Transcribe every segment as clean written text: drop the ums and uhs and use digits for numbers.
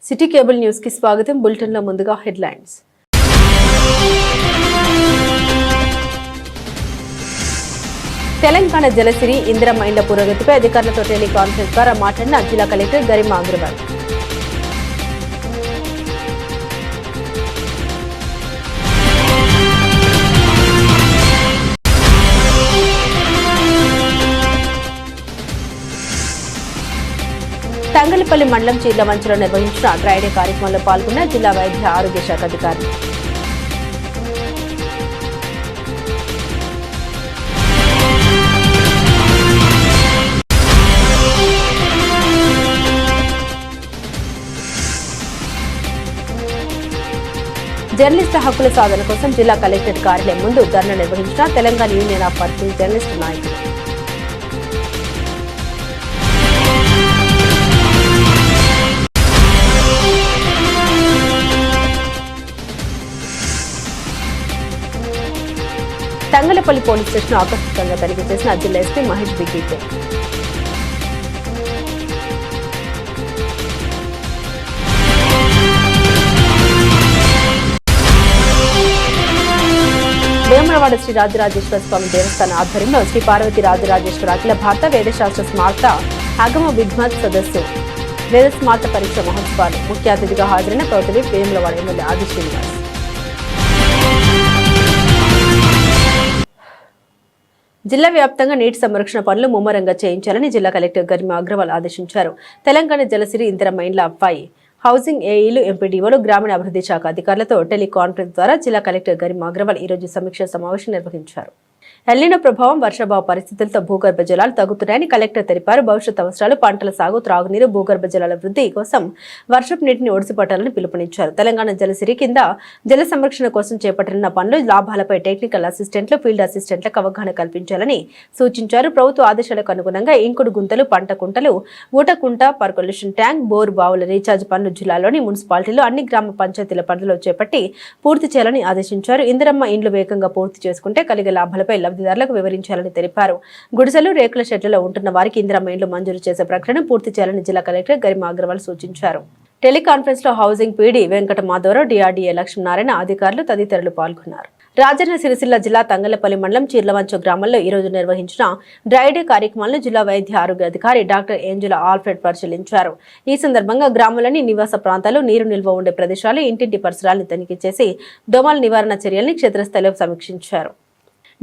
City cable news కి స్వాగతం. Bulletin లో ముందుగా హెడ్లైన్స్. తెలంగాణ జలసిరి ఇందిరమ్మ ఇండ్ల పురోగతిపై అధికారులతో టెలికాన్ఫరెన్స్ ద్వారా మాట్లాడిన జిల్లా కలెక్టర్ గరిమా అగర్వాల్. తంగలపల్లి మండలం చీర్లవంచలో నిర్వహించిన డ్రైడే కార్యక్రమంలో పాల్గొన్న జిల్లా వైద్య ఆరోగ్య శాఖ అధికారులు. జర్నలిస్టు హక్కుల సాధన కోసం జిల్లా కలెక్టరేట్ కార్యాలయం ముందు ధర్నా నిర్వహించిన Telangana union of working journalist నాయకులు. తంగలపల్లి పోలీస్ స్టేషన్ ఆకస్మికంగా తనిఖీ చేసిన జిల్లా ఎస్పీ మహేష్ బిగ్గితే. వేములవాడ శ్రీ రాజరాజేశ్వర స్వామి దేవస్థాన ఆధ్వర్యంలో శ్రీ పార్వతి రాజరాజేశ్వర అఖిల భారత వేదశాస్త్ర స్మార్త ఆగమ విద్వత్ సదస్సు వేద స్మార్త పరీక్ష మహోత్సవాలు ముఖ్య అతిథిగా హాజరైన ప్రభుత్వ వేములవాడ ఎమ్మెల్యే ఆది శ్రీనివాస్. జిల్లా వ్యాప్తంగా నీటి సంరక్షణ పనులు ముమ్మరంగా చేయించాలని జిల్లా కలెక్టర్ గరిమా అగర్వాల్ ఆదేశించారు. తెలంగాణ జలసిరి ఇందిరమ్మ ఇండ్ల హౌసింగ్ ఏఈలు, ఎంపీడీఓలు, గ్రామీణ అభివృద్ధి శాఖ అధికారులతో టెలికాన్ఫరెన్స్ ద్వారా జిల్లా కలెక్టర్ గరిమా అగర్వాల్ ఈరోజు సమీక్షా సమావేశం నిర్వహించారు. ఎల్నినో ప్రభావం, వర్షాభావ పరిస్థితులతో భూగర్భ జలాలు తగ్గుతున్నాయని కలెక్టర్ తెలిపారు. భవిష్యత్ అవసరాలు, పంటల సాగు, త్రాగునీరు, భూగర్భ జలాల వృద్ధి కోసం వర్షపు నీటిని ఒడిసిపట్టాలని పిలుపునిచ్చారు. తెలంగాణ జలసిరి కింద జల సంరక్షణ కోసం చేపట్టిన పనులు, లాభాలపై టెక్నికల్ అసిస్టెంట్లు, ఫీల్డ్ అసిస్టెంట్లకు అవగాహన కల్పించాలని సూచించారు. ప్రభుత్వ ఆదేశాలకు అనుగుణంగా ఇంకుడు గుంతలు, పంట కుంటలు, ఊటకుంట, పర్కొల్యూషన్ ట్యాంక్, బోర్ బావుల రీఛార్జ్ పనులు జిల్లాలోని మున్సిపాలిటీలో అన్ని గ్రామ పంచాయతీల పరిధిలో చేపట్టి పూర్తి చేయాలని ఆదేశించారు. ఇందిరమ్మ ఇండ్లు వేగంగా పూర్తి చేసుకుంటే కలిగే లాభాలపై లబ్ధిదారులకు వివరించాలని తెలిపారు. గుడిసెలు, రేకుల షెడ్లలో ఉంటున్న వారికి ఇందిరమ్మ ఇండ్లు మంజూరు చేసే ప్రకటన పూర్తి చేయాలని జిల్లా కలెక్టర్ గరిమా అగర్వాల్ సూచించారు. టెలికాన్ఫరెన్స్ లో housing PD Venkata Madhavarao, DRDA Lakshminarayana, అధికారులు తదితరులు పాల్గొన్నారు. రాజన్న సిరిసిల్ల జిల్లా తంగలపల్లి మండలం చీర్లవంచ గ్రామంలో ఈ రోజు నిర్వహించిన డ్రైడే కార్యక్రమంలో జిల్లా వైద్య ఆరోగ్య అధికారి డాక్టర్ ఏంజెలా ఆల్ఫ్రెడ్ పరిశీలించారు. ఈ సందర్భంగా గ్రామంలోని నివాస ప్రాంతాలు, నీరు నిల్వ ఉండే ప్రదేశాలు, ఇంటింటి పరిసరాలను తనిఖీ చేసి దోమల నివారణ చర్యల్ని క్షేత్రస్థాయిలో సమీక్షించారు.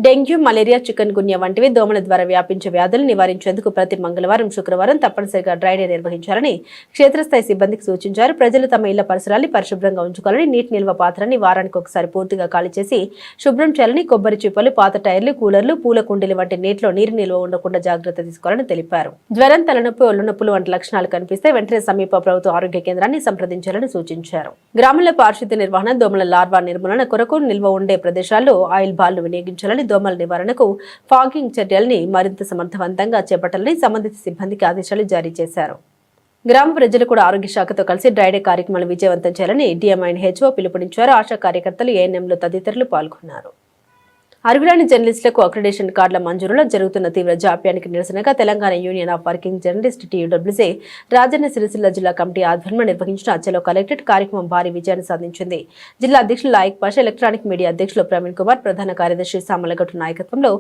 డెంగ్యూ, మలేరియా, చికెన్ గున్యా వంటివి దోమల ద్వారా వ్యాపించే వ్యాధులు నివారించేందుకు ప్రతి మంగళవారం, శుక్రవారం తప్పనిసరిగా డ్రైడే నిర్వహించాలని క్షేత్రస్థాయి సిబ్బందికి సూచించారు. ప్రజలు తమ ఇళ్ల పరిసరాన్ని పరిశుభ్రంగా ఉంచుకోవాలని, నీటి నిల్వ పాత్రని వారానికి ఒకసారి పూర్తిగా ఖాళీ చేసి శుభ్రం చేయాలని, కొబ్బరి చిప్పలు, పాత టైర్లు, కూలర్లు, పూల కుండీలు వంటి నీటిలో నీరు నిల్వ ఉండకుండా జాగ్రత్త తీసుకోవాలని తెలిపారు. జ్వరం, తలనొప్పి, ఒళ్ళు నొప్పులు వంటి లక్షణాలు కనిపిస్తే వెంటనే సమీప ప్రభుత్వ ఆరోగ్య కేంద్రాన్ని సంప్రదించాలని సూచించారు. గ్రామంలో పారిశుద్ధ్య నిర్వహణ, దోమల లార్వా నిర్మూలన కొరకు నిల్వ ఉండే ప్రదేశాల్లో ఆయిల్ బాల్ను వినియోగించాలని, దోమల నివారణకు ఫాగింగ్ చర్యల్ని మరింత సమర్థవంతంగా చేపట్టాలని సంబంధిత సిబ్బందికి ఆదేశాలు జారీ చేశారు. గ్రామ ప్రజలు కూడా ఆరోగ్య శాఖతో కలిసి డ్రైడే కార్యక్రమాలు విజయవంతం చేయాలని డిఎంఐహెచ్ఓ పిలుపునిచ్చారు. ఆశా కార్యకర్తలు, ఏఎన్ఎంలు తదితరులు పాల్గొన్నారు. అర్హులైన జర్నలిస్టులకు అక్రిడేషన్ కార్డుల మంజూరులో జరుగుతున్న తీవ్ర జాప్యానికి నిరసనగా Telangana union of working journalist TUWC Rajanna Sircilla జిల్లా కమిటీ ఆధ్వర్యంలో నిర్వహించిన చలో కలెక్టరేట్ కార్యక్రమం భారీ విజయాన్ని సాధించింది. జిల్లా అధ్యక్షులు లాయక్ పాషా, ఎలక్ట్రానిక్ మీడియా అధ్యక్షులు ప్రవీణ్ కుమార్, ప్రధాన కార్యదర్శి సామలగట్టు నాయకత్వంలో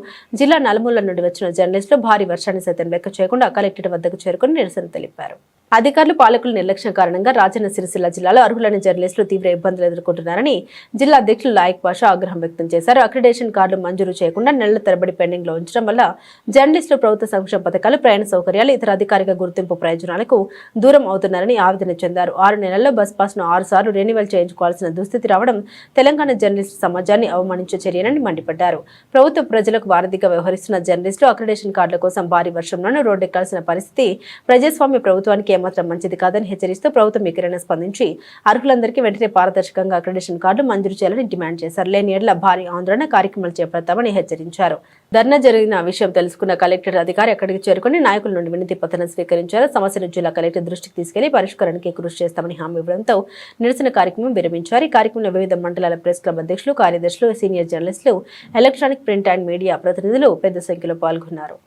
జిల్లా నలుమూల నుండి వచ్చిన జర్నలిస్టులు భారీ వర్షాన్ని సైతం లెక్క చేయకుండా కలెక్టరేట్ వద్దకు చేరుకుని నిరసన తెలిపారు. అధికారులు, పాలకుల నిర్లక్ష్యం కారణంగా రాజన్న సిరిసిల్ల జిల్లాలో అర్హులైన జర్నలిస్టులు తీవ్ర ఇబ్బందులు ఎదుర్కొంటున్నారని జిల్లా అధ్యక్షులు లాయక్ పాషా ఆగ్రహం వ్యక్తం చేశారు. అక్రిడేషన్ కార్డులు మంజూరు చేయకుండా నెలల తరబడి పెండింగ్ లో ఉంచడం వల్ల జర్నలిస్టులు ప్రభుత్వ సంక్షేమ పథకాలు, ప్రయాణ సౌకర్యాలు, ఇతర అధికారిక గుర్తింపు ప్రయోజనాలకు దూరం అవుతున్నారని ఆవేదన చెందారు. 6 నెలల్లో బస్ పాస్ ను 6 సార్లు రెన్యువల్ చేయించుకోవాల్సిన దుస్థితి రావడం తెలంగాణ జర్నలిస్టు సమాజాన్ని అవమానించే చర్యనని మండిపడ్డారు. ప్రభుత్వ ప్రజలకు వారధిగా వ్యవహరిస్తున్న జర్నలిస్టులు అక్రిడేషన్ కార్డుల కోసం భారీ వర్షంలోనూ రోడ్డెక్కాల్సిన పరిస్థితి ప్రజాస్వామ్య ప్రభుత్వానికి ఏమాత్రం మంచిది కాదని హెచ్చరిస్తూ ప్రభుత్వం ఎక్కడైనా స్పందించి అర్హులందరికీ వెంటనే పారదర్శకంగా అక్రిడేషన్ కార్డులు మంజూరు చేయాలని డిమాండ్ చేశారు. లేని ఏళ్ల భారీ ఆందోళన కార్యక్రమాలు చేపడతామని హెచ్చరించారు. ధర్నా జరిగిన విషయం తెలుసుకున్న కలెక్టర్ అధికారి అక్కడికి చేరుకుని నాయకుల నుండి వినతి పత్రం స్వీకరించారు. సమస్యను జిల్లా కలెక్టర్ దృష్టికి తీసుకెళ్లి పరిష్కారానికి కృషి చేస్తామని హామీ ఇవ్వడంతో నిరసన కార్యక్రమం విరమించారు. ఈ కార్యక్రమంలో వివిధ మండలాల ప్రెస్ క్లబ్ అధ్యక్షులు, కార్యదర్శులు, సీనియర్ జర్నలిస్టులు, ఎలక్ట్రానిక్, ప్రింట్ అండ్ మీడియా ప్రతినిధులు పెద్ద సంఖ్యలో పాల్గొన్నారు.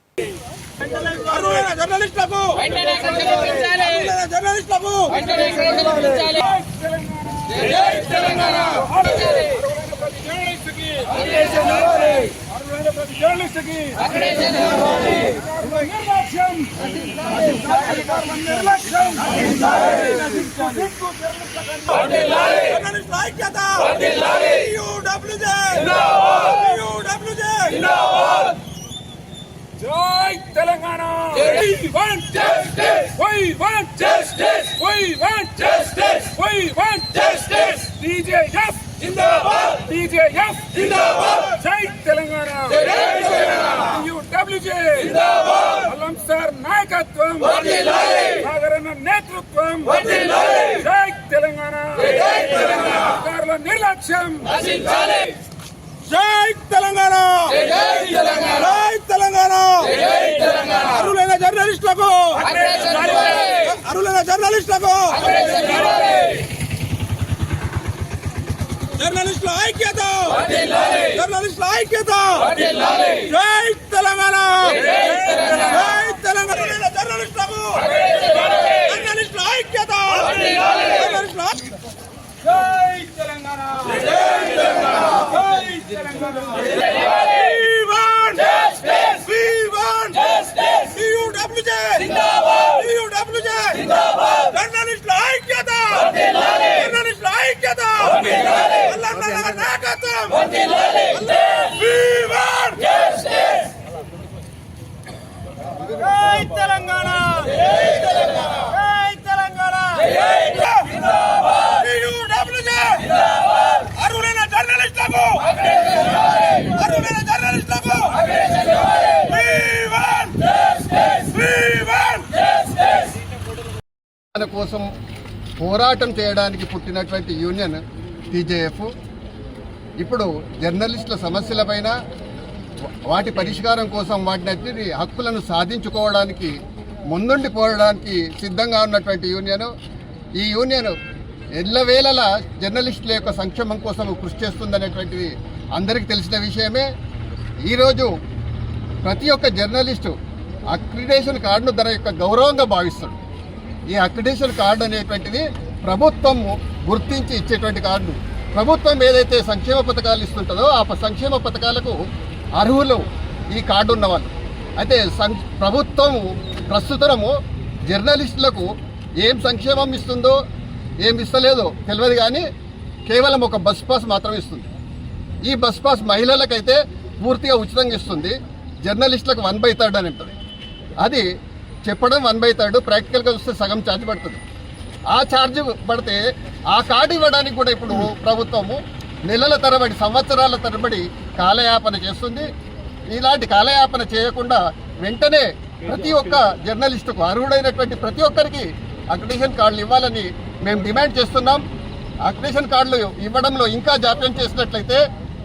జర్నలిస్టులకు జర్నలిస్టులకు ఐక్యత Joy Telangana! We want justice! We want justice! We want justice! We want justice! DJF Zindabad! DJF Zindabad! Jai Telangana! Jai Telangana! UWJ Zindabad! Alam sir Naikatvam! Vardilali! Sagarana Netrutvam! Vardilali! Jai Telangana! Jai Telangana! Karla Nirlaksham! Nasinchali! జై తెలంగాణ జై తెలంగాణ జై తెలంగాణ జై తెలంగాణ అరులైన జర్నలిస్టులకు అరులైన జర్నలిస్టులకు జర్నలిస్టుల ఐక్యత జర్నలిస్టుల ఐక్యత జై తెలంగాణ జై తెలంగాణ అరులైన జర్నలిస్టులకు జర్నలిస్టుల ఐక్యత జర్నలిస్టుల జై తెలంగాణ జై Telangana We want justice. We want justice. UWJ. Zindabad. UWJ. Zindabad. జర్నలిస్టుల ఐక్యత. వర్ధిల్లాలి. జర్నలిస్టుల ఐక్యత. వర్ధిల్లాలి. అల్లన్నల నాయకత్వం. వర్ధిల్లాలి. We want justice. జై తెలంగాణ. జై తెలంగాణ. జై తెలంగాణ. జై జిందాబాద్. UWJ. జిందాబాద్. అరులైన జర్నలిస్టులకు కోసం పోరాటం చేయడానికి పుట్టినటువంటి యూనియన్ టీజేఎఫ్ ఇప్పుడు జర్నలిస్టుల సమస్యలపైన వాటి పరిష్కారం కోసం వాటిని హక్కులను సాధించుకోవడానికి ముందుండి పోవడానికి సిద్ధంగా ఉన్నటువంటి యూనియన్. ఈ యూనియన్ ఎల్లవేళలా జర్నలిస్టుల యొక్క సంక్షేమం కోసం కృషి చేస్తుందనేటువంటిది అందరికీ తెలిసిన విషయమే. ఈరోజు ప్రతి ఒక్క జర్నలిస్టు అక్రిడేషన్ కార్డును తన యొక్క గౌరవంగా భావిస్తాడు. ఈ అక్రిడేషన్ కార్డు అనేటువంటిది ప్రభుత్వం గుర్తించి ఇచ్చేటువంటి కార్డు. ప్రభుత్వం ఏదైతే సంక్షేమ పథకాలు ఇస్తుంటుందో ఆ సంక్షేమ పథకాలకు అర్హులు ఈ కార్డు ఉన్నవాళ్ళు. అయితే ప్రభుత్వం ప్రస్తుతము జర్నలిస్టులకు ఏం సంక్షేమం ఇస్తుందో ఏం ఇస్తలేదో తెలియదు, కానీ కేవలం ఒక బస్ పాస్ మాత్రం ఇస్తుంది. ఈ బస్ పాస్ మహిళలకైతే పూర్తిగా ఉచితంగా ఇస్తుంది. జర్నలిస్టులకు 1/3 అని ఉంటుంది. అది చెప్పడం 1/3, ప్రాక్టికల్గా చూస్తే సగం ఛార్జ్ పడుతుంది. ఆ ఛార్జ్ పడితే ఆ కార్డు ఇవ్వడానికి కూడా ఇప్పుడు ప్రభుత్వము నెలల తరబడి సంవత్సరాల తరబడి కాలయాపన చేస్తుంది. ఇలాంటి కాలయాపన చేయకుండా వెంటనే ప్రతి ఒక్క జర్నలిస్టుకు అర్హుడైనటువంటి ప్రతి ఒక్కరికి అక్రిడేషన్ కార్డులు ఇవ్వాలని మేము డిమాండ్ చేస్తున్నాం. అక్రిడేషన్ కార్డులు ఇవ్వడంలో ఇంకా జాప్యం చేసినట్లయితే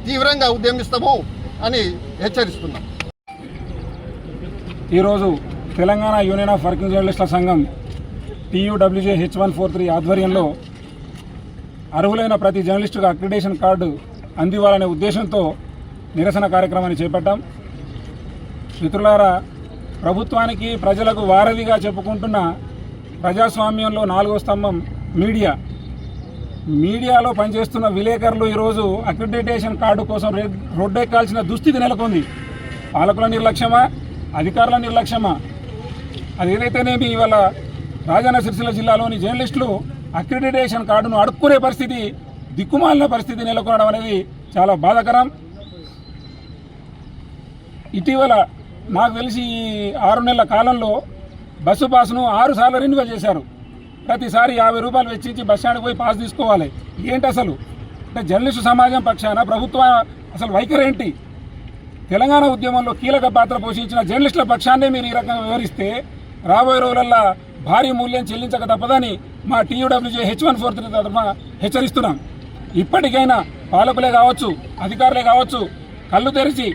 తీవ్రంగా ఉద్యమిస్తాము అని హెచ్చరిస్తున్నాం. ఈరోజు తెలంగాణ యూనియన్ ఆఫ్ వర్కింగ్ జర్నలిస్టుల సంఘం TUWJ H143 ఆధ్వర్యంలో అర్హులైన ప్రతి జర్నలిస్టుకు అక్రిడేషన్ కార్డు అందివ్వాలనే ఉద్దేశంతో నిరసన కార్యక్రమాన్ని చేపట్టాం. మిత్రులారా, ప్రభుత్వానికి ప్రజలకు వారధిగా చెప్పుకుంటున్న ప్రజాస్వామ్యంలో 4వ స్తంభం మీడియాలో పనిచేస్తున్న విలేకరులు ఈరోజు అక్రిడిటేషన్ కార్డు కోసం రోడ్డెక్కాల్సిన దుస్థితి నెలకొంది. పాలకుల నిర్లక్ష్యమా, అధికారుల నిర్లక్ష్యమా? అది ఏదైతేనేమి ఇవాళ రాజన్న సిరిసిల్ల జిల్లాలోని జర్నలిస్టులు అక్రిడిటేషన్ కార్డును అడుక్కునే పరిస్థితి, దిక్కుమాలిన పరిస్థితి నెలకొనడం అనేది చాలా బాధాకరం. ఇటీవల నాకు తెలిసి ఈ 6 నెలల కాలంలో బస్సు పాస్ను 6 సార్లు రెన్యువల్ చేశారు. ప్రతిసారి 50 రూపాయలు వెచ్చించి బస్టాండ్కి పోయి పాస్ తీసుకోవాలి. ఏంటి అసలు? అంటే జర్నలిస్టు సమాజం పక్షాన ప్రభుత్వం అసలు వైఖరి ఏంటి? తెలంగాణ ఉద్యమంలో కీలక పాత్ర పోషించిన జర్నలిస్టుల పక్షాన్నే మీరు ఈ రకంగా వివరిస్తే రాబోయే రోజులల్లో భారీ మూల్యం చెల్లించక తప్పదని మా TUWJ H143 తరఫున హెచ్చరిస్తున్నాం. ఇప్పటికైనా పాలకులే కావచ్చు, అధికారులే కావచ్చు, కళ్ళు తెరిచి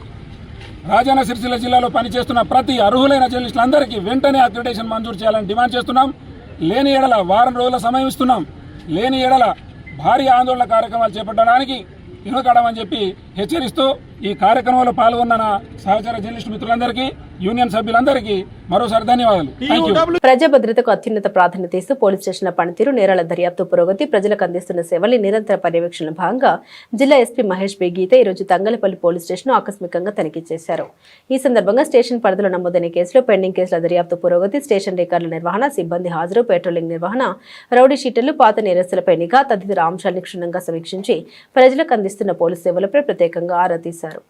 రాజన్న సిరిసిల్ల జిల్లాలో పనిచేస్తున్న ప్రతి అర్హులైన జర్నలిస్టులందరికీ వెంటనే అక్రిడిటేషన్ మంజూరు చేయాలని డిమాండ్ చేస్తున్నాం. లేని ఏడల వారం రోజుల సమయం ఇస్తున్నాం. లేని ఏడల భారీ ఆందోళన కార్యక్రమాలు చేపట్టడానికి వెనుకడమని చెప్పి హెచ్చరిస్తూ ఈ కార్యక్రమంలో పాల్గొన్న నా సహచర జర్నలిస్టు మిత్రులందరికీ, యూనియన్ సభ్యులందరికీ మరోసారి ధన్యవాదాలు. ప్రజా భద్రతకు అత్యున్నత ప్రాధాన్యత ఇస్తూ పోలీస్ స్టేషన్ల పనితీరు, నేరాల దర్యాప్తు పురోగతి, ప్రజలకు అందిస్తున్న సేవల్ని నిరంతర పర్యవేక్షణ భాగంగా జిల్లా ఎస్పీ మహేష్ బి గీత ఈరోజు తంగలపల్లి పోలీస్ స్టేషన్ ఆకస్మికంగా తనిఖీ చేశారు. ఈ సందర్భంగా స్టేషన్ పరిధిలో నమోదైన కేసులు, పెండింగ్ కేసుల దర్యాప్తు పురోగతి, స్టేషన్ రికార్డుల నిర్వహణ, సిబ్బంది హాజరు, పెట్రోలింగ్ నిర్వహణ, రౌడీ షీటర్లు, పాత నేరస్తులపై నిఘా తదితర అంశాలను క్షుణ్ణంగా సమీక్షించి ప్రజలకు అందిస్తున్న పోలీసు సేవలపై ప్రత్యేకంగా ఆరా తీశారు.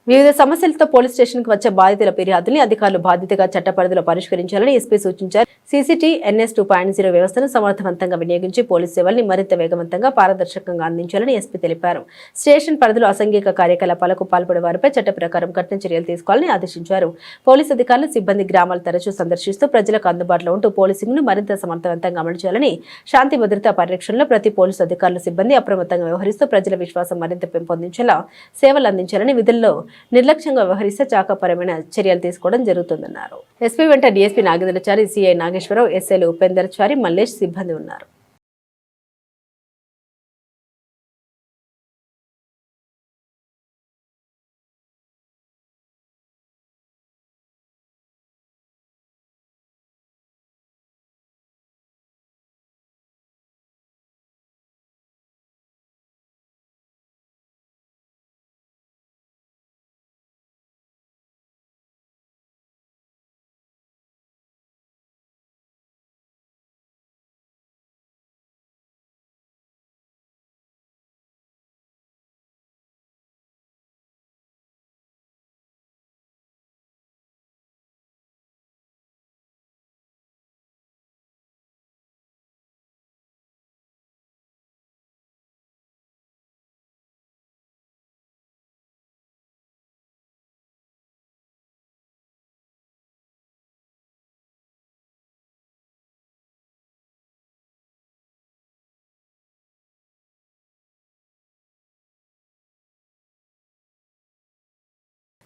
వివిధ సమస్యలతో పోలీస్ స్టేషన్కు వచ్చే బాధితుల ఫిర్యాదుల్ని అధికారులు బాధ్యతగా చట్ట పరిధిలో పరిష్కరించాలని ఎస్పీ సూచించారు. సీసీటీ ఎన్ఎస్ 2.0 వ్యవస్థను సమర్థవంతంగా వినియోగించి పోలీస్ సేవల్ని మరింత వేగవంతంగా, పారదర్శకంగా అందించాలని ఎస్పీ తెలిపారు. స్టేషన్ పరిధిలో అసాంఘిక కార్యకలాపాలకు పాల్పడే వారిపై చట్ట ప్రకారం కఠిన చర్యలు తీసుకోవాలని ఆదేశించారు. పోలీసు అధికారులు, సిబ్బంది గ్రామాలు తరచూ సందర్శిస్తూ ప్రజలకు అందుబాటులో ఉంటూ పోలీసింగ్ను మరింత సమర్థవంతంగా అమలు చేయాలని, శాంతి భద్రతా పరిరక్షణలో ప్రతి పోలీసు అధికారులు, సిబ్బంది అప్రమత్తంగా వ్యవహరిస్తూ ప్రజల విశ్వాసం మరింత పెంపొందించేలా సేవలు అందించాలని, విధుల్లో నిర్లక్ష్యంగా వ్యవహరిస్తే చాకపరమైన చర్యలు తీసుకోవడం జరుగుతుందన్నారు. ఎస్పీ వెంట డీఎస్పీ నాగేంద్రచారి, సిఐ నాగేశ్వరరావు, ఎస్ఐలు ఉపేందర్చారి, మల్లేష్ సిబ్బంది ఉన్నారు.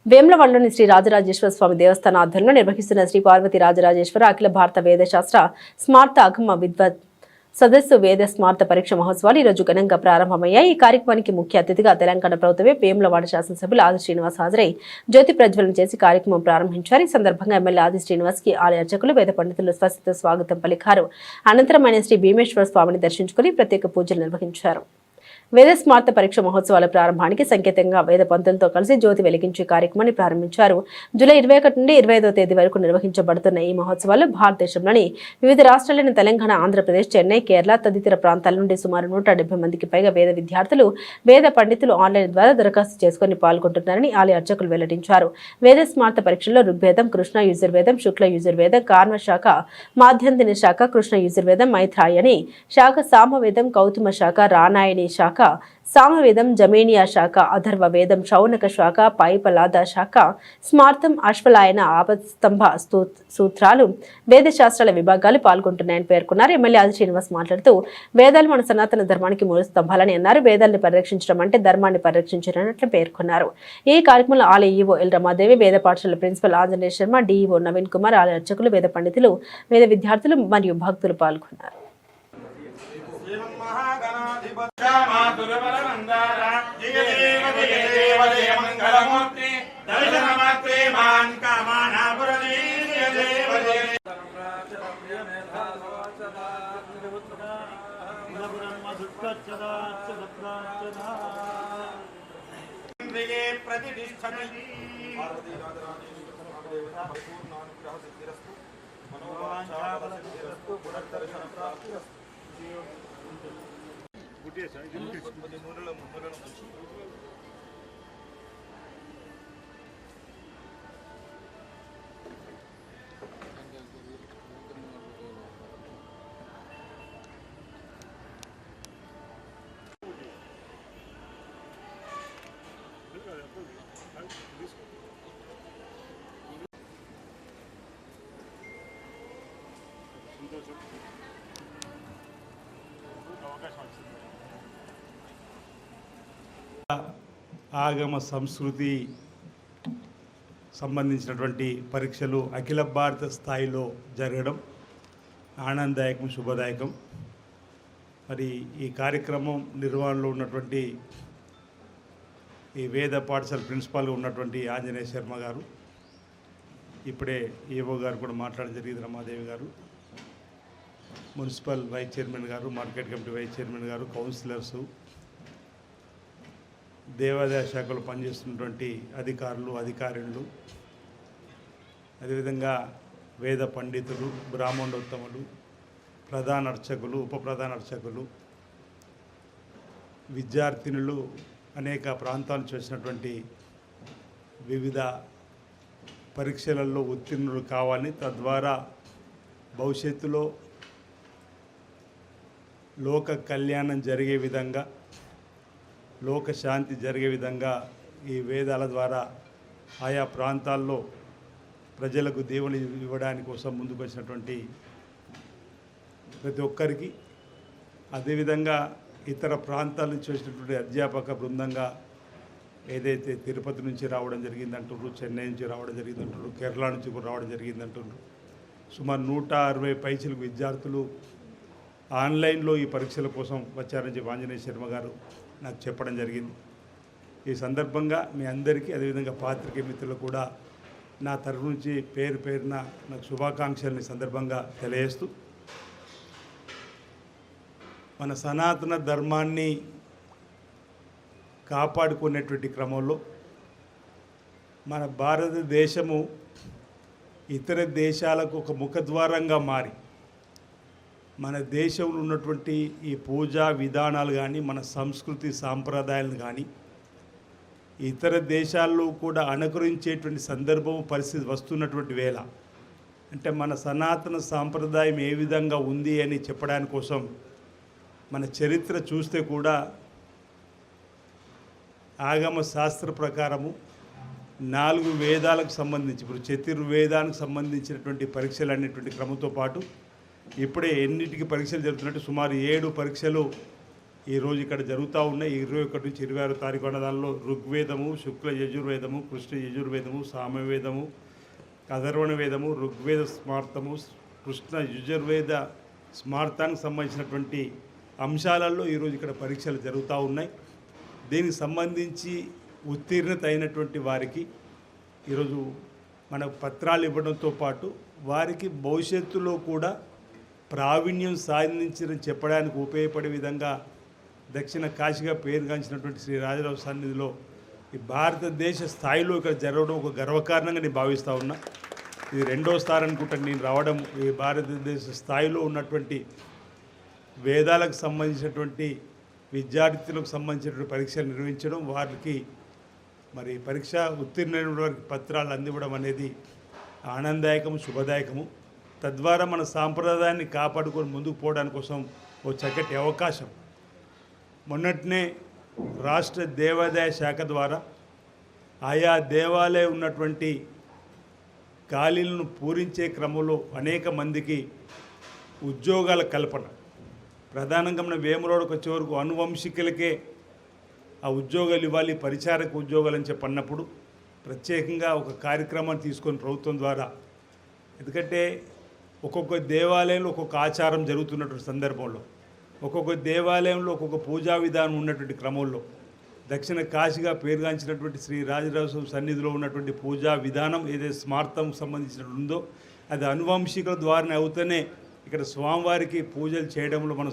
వేములవాడలోని శ్రీ రాజరాజేశ్వర స్వామి దేవస్థాన ఆధ్వర్యంలో నిర్వహిస్తున్న శ్రీ పార్వతి రాజరాజేశ్వర అఖిల భారత వేదశాస్త్ర స్మార్త అగమ విద్వత్ సదస్సు వేద స్మార్త పరీక్ష మహోత్సవాలు ఈరోజు ఘనంగా ప్రారంభమయ్యాయి. ఈ కార్యక్రమానికి ముఖ్య అతిథిగా తెలంగాణ ప్రభుత్వమే వేములవాడ శాసనసభ్యులు ఆది శ్రీనివాస్ హాజరై జ్యోతి ప్రజ్వలన చేసి కార్యక్రమం ప్రారంభించారు. ఈ సందర్భంగా ఎమ్మెల్యే ఆది శ్రీనివాస్ కి ఆలయ అర్చకులు, వేద పండితులు స్వాగతం పలికారు. అనంతరం ఆయన శ్రీ భీమేశ్వర స్వామిని దర్శించుకుని ప్రత్యేక పూజలు నిర్వహించారు. వేద స్మార్త పరీక్ష మహోత్సవాల ప్రారంభానికి సంకేతంగా వేద పంతులతో కలిసి జ్యోతి వెలిగించే కార్యక్రమాన్ని ప్రారంభించారు. జూలై 21 నుండి 25వ తేదీ వరకు నిర్వహించబడుతున్న ఈ మహోత్సవాలు భారతదేశంలోని వివిధ రాష్ట్రాలైన తెలంగాణ, ఆంధ్రప్రదేశ్, చెన్నై, కేరళ తదితర ప్రాంతాల నుండి సుమారు 170 మందికి పైగా వేద విద్యార్థులు, వేద పండితులు ఆన్లైన్ ద్వారా దరఖాస్తు చేసుకుని పాల్గొంటున్నారని ఆలయ అర్చకులు వెల్లడించారు. వేద స్మార్త పరీక్షల్లో ఋగ్వేదం, కృష్ణ యజుర్వేదం, శుక్ల యజుర్వేదం, కార్మ శాఖ, మాధ్యందిని శాఖ, కృష్ణ యజుర్వేదం, మైత్రాయని శాఖ, సామవేదం, కౌతుమ శాఖ, రానాయని శాఖ, సామవేదం, జమేనియా శాఖ, అథర్వ వేదం, శౌనక శాఖ, పైపలాద శాఖ, స్మార్థం, అశ్వలాయన, ఆపస్తంభ సూత్రాలు, వేదశాస్త్రాల విభాగాలు పాల్గొంటున్నాయని పేర్కొన్నారు. ఎమ్మెల్యే ఆది శ్రీనివాస్ మాట్లాడుతూ వేదాలు మన సనాతన ధర్మానికి మూల స్తంభాలని అన్నారు. వేదాల్ని పరిరక్షించడం అంటే ధర్మాన్ని పరిరక్షించినట్లు పేర్కొన్నారు. ఈ కార్యక్రమంలో ఆలయ ఈవో ఎల్ రమాదేవి, వేద పాఠశాల ప్రిన్సిపల్ ఆంజనేయ శర్మ, డిఈఓ నవీన్ కుమార్, ఆలయ అర్చకులు, వేద పండితులు, వేద విద్యార్థులు మరియు భక్తులు పాల్గొన్నారు. ఆగమ సంస్కృతి సంబంధించినటువంటి పరీక్షలు అఖిల భారత స్థాయిలో జరగడం ఆనందదాయకం, శుభదాయకం. మరి ఈ కార్యక్రమం నిర్వహణలో ఉన్నటువంటి ఈ వేద పాఠశాల ప్రిన్సిపాల్గా ఉన్నటువంటి ఆంజనేయ శర్మ గారు, ఇప్పుడే ఏవో గారు కూడా మాట్లాడడం జరిగింది, రమాదేవి గారు, మున్సిపల్ వైస్ చైర్మన్ గారు, మార్కెట్ కమిటీ వైస్ చైర్మన్ గారు, కౌన్సిలర్సు, దేవాదాయ శాఖలో పనిచేస్తున్నటువంటి అధికారులు, అధికారిణులు, అదేవిధంగా వేద పండితులు, బ్రాహ్మణోత్తములు, ప్రధాన అర్చకులు, ఉప ప్రధాన అర్చకులు, విద్యార్థినులు, అనేక ప్రాంతాల నుంచి వచ్చినటువంటి వివిధ పరీక్షలలో ఉత్తీర్ణులు కావాలని, తద్వారా భవిష్యత్తులో లోక కళ్యాణం జరిగే విధంగా, లోక శాంతి జరిగే విధంగా ఈ వేదాల ద్వారా ఆయా ప్రాంతాల్లో ప్రజలకు దేవుని ఇవ్వడానికి కోసం ముందుకు వచ్చినటువంటి ప్రతి ఒక్కరికి, అదేవిధంగా ఇతర ప్రాంతాల నుంచి వచ్చినటువంటి అధ్యాపక బృందంగా ఏదైతే తిరుపతి నుంచి రావడం జరిగిందంటున్నారు, చెన్నై నుంచి రావడం జరిగిందంటున్నారు, కేరళ నుంచి కూడా రావడం జరిగిందంటున్నారు, సుమారు 160 పైచిలకు విద్యార్థులు ఆన్లైన్లో ఈ పరీక్షల కోసం వచ్చారని చెప్పి ఆంజనేయ శర్మ గారు నాకు చెప్పడం జరిగింది. ఈ సందర్భంగా మీ అందరికీ, అదేవిధంగా పాత్రికేయ మిత్రులు కూడా నా తరఫు నుంచి పేరు పేరున నాకు శుభాకాంక్షల్ని సందర్భంగా తెలియజేస్తూ, మన సనాతన ధర్మాన్ని కాపాడుకునేటువంటి క్రమంలో మన భారతదేశము ఇతర దేశాలకు ఒక ముఖద్వారంగా మారి, మన దేశంలో ఉన్నటువంటి ఈ పూజా విధానాలు కానీ, మన సంస్కృతి సాంప్రదాయాలను కానీ ఇతర దేశాల్లో కూడా అనుకరించేటువంటి సందర్భం, పరిస్థితి వస్తున్నటువంటి వేళ, అంటే మన సనాతన సాంప్రదాయం ఏ విధంగా ఉంది అని చెప్పడానికి కోసం మన చరిత్ర చూస్తే కూడా ఆగమ శాస్త్ర ప్రకారము 4 వేదాలకు సంబంధించి, ఇప్పుడు చతుర్వేదానికి సంబంధించినటువంటి పరీక్షలు అనేటువంటి క్రమంతో పాటు ఇప్పుడే ఎన్నిటికి పరీక్షలు జరుగుతున్నట్టు సుమారు 7 పరీక్షలు ఈరోజు ఇక్కడ జరుగుతూ ఉన్నాయి. 21 నుంచి 26 తారీఖు అన్న దానిలో ఋగ్వేదము, శుక్ల యజుర్వేదము, కృష్ణ యజుర్వేదము, సామవేదము, అధర్వణ వేదము, ఋగ్వేద స్మార్తము, కృష్ణ యజుర్వేద స్మార్తానికి సంబంధించినటువంటి అంశాలలో ఈరోజు ఇక్కడ పరీక్షలు జరుగుతూ ఉన్నాయి. దీనికి సంబంధించి ఉత్తీర్ణత అయినటువంటి వారికి ఈరోజు మన పత్రాలు ఇవ్వడంతో పాటు వారికి భవిష్యత్తులో కూడా ప్రావీణ్యం సాధించని చెప్పడానికి ఉపయోగపడే విధంగా దక్షిణ కాశీగా పేరుగాంచినటువంటి శ్రీ రాజరాజ సన్నిధిలో ఈ భారతదేశ స్థాయిలో ఇక్కడ జరగడం ఒక గర్వకారణంగా నేను భావిస్తూ ఉన్నా. ఇది 2వ స్థానం అనుకుంటాను నేను రావడం. ఈ భారతదేశ స్థాయిలో ఉన్నటువంటి వేదాలకు సంబంధించినటువంటి విద్యార్థులకు సంబంధించినటువంటి పరీక్షలు నిర్వహించడం, వారికి మరి పరీక్ష ఉత్తీర్ణమైన వారికి పత్రాలు అందివ్వడం అనేది ఆనందదాయకము, శుభదాయకము. తద్వారా మన సాంప్రదాయాన్ని కాపాడుకొని ముందుకు పోవడానికి కోసం ఓ చక్కటి అవకాశం. మొన్నటినే రాష్ట్ర దేవాదాయ శాఖ ద్వారా ఆయా దేవాలయం ఉన్నటువంటి ఖాళీలను పూరించే క్రమంలో అనేక మందికి ఉద్యోగాల కల్పన, ప్రధానంగా మన వేములవాడకు వచ్చే వరకు అనువంశికులకే ఆ ఉద్యోగాలు ఇవ్వాలి, పరిచారక ఉద్యోగాలు అని చెప్పి అన్నప్పుడు ప్రత్యేకంగా ఒక కార్యక్రమాన్ని తీసుకొని ప్రభుత్వం ద్వారా, ఎందుకంటే ఒక్కొక్క దేవాలయంలో ఒక్కొక్క ఆచారం జరుగుతున్నటువంటి సందర్భంలో, ఒక్కొక్క దేవాలయంలో ఒక్కొక్క పూజా విధానం ఉన్నటువంటి క్రమంలో దక్షిణ కాశీగా పేరుగాంచినటువంటి శ్రీ రాజరాజ సన్నిధిలో ఉన్నటువంటి పూజా విధానం ఏదైతే స్మార్తం సంబంధించినట్టు ఉందో అది అనువంశికుల ద్వారానే అవుతూనే ఇక్కడ స్వామివారికి పూజలు చేయడంలో మనం